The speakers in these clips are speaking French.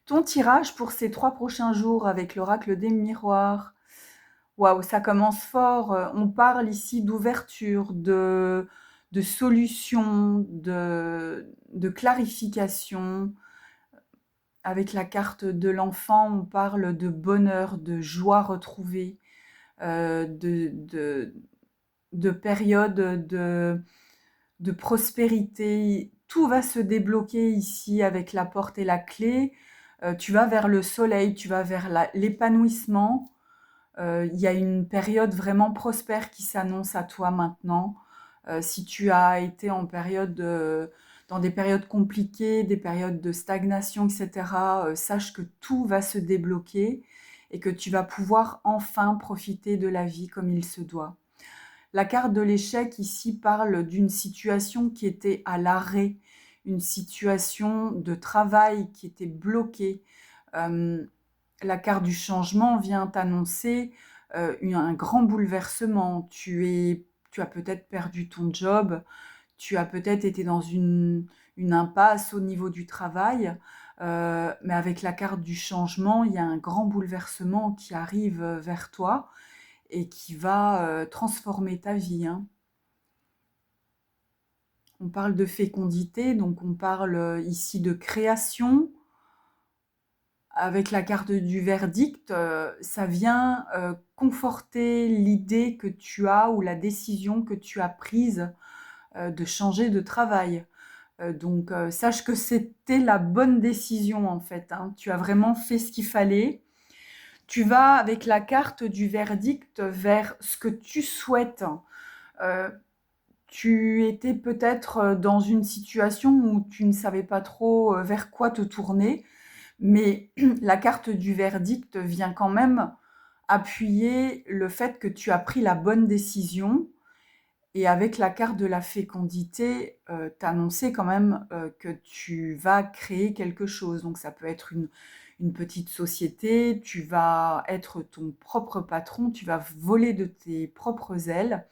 Ton tirage pour ces 3 prochains jours avec l'oracle des miroirs. Waouh, ça commence fort. On parle ici d'ouverture, de solution, de clarification. Avec la carte de l'enfant, on parle de bonheur, de joie retrouvée, de période de prospérité. Tout va se débloquer ici avec la porte et la clé. Tu vas vers le soleil, tu vas vers l'épanouissement. Il y a une période vraiment prospère qui s'annonce à toi maintenant. Si tu as été dans des périodes compliquées, des périodes de stagnation, etc., sache que tout va se débloquer et que tu vas pouvoir enfin profiter de la vie comme il se doit. La carte de l'échec ici parle d'une situation qui était à l'arrêt, une situation de travail qui était bloquée. La carte du changement vient t'annoncer un grand bouleversement. Tu as peut-être perdu ton job, tu as peut-être été dans une impasse au niveau du travail, mais avec la carte du changement, il y a un grand bouleversement qui arrive vers toi et qui va transformer ta vie, hein. On parle de fécondité, donc on parle ici de création. Avec la carte du verdict, ça vient conforter l'idée que tu as ou la décision que tu as prise de changer de travail. Donc, sache que c'était la bonne décision en fait, hein. Tu as vraiment fait ce qu'il fallait. Tu vas avec la carte du verdict vers ce que tu souhaites. Euh, Tu étais peut-être dans une situation où tu ne savais pas trop vers quoi te tourner, mais la carte du verdict vient quand même appuyer le fait que tu as pris la bonne décision. Et avec la carte de la fécondité, t'annoncer quand même que tu vas créer quelque chose. Donc ça peut être une petite société, tu vas être ton propre patron, tu vas voler de tes propres ailes.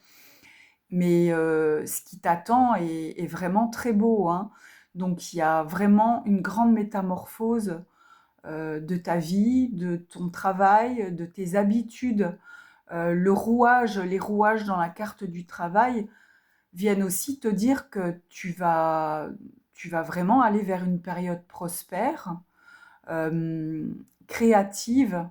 Mais ce qui t'attend est vraiment très beau, hein. Donc il y a vraiment une grande métamorphose de ta vie, de ton travail, de tes habitudes. Les rouages dans la carte du travail viennent aussi te dire que tu vas vraiment aller vers une période prospère, euh, créative,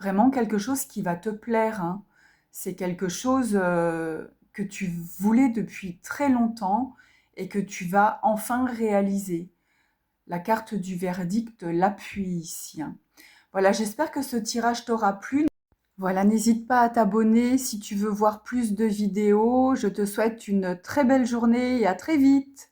vraiment quelque chose qui va te plaire, hein. C'est quelque chose que tu voulais depuis très longtemps et que tu vas enfin réaliser. La carte du verdict l'appuie ici, hein. Voilà, j'espère que ce tirage t'aura plu. Voilà, n'hésite pas à t'abonner si tu veux voir plus de vidéos. Je te souhaite une très belle journée et à très vite.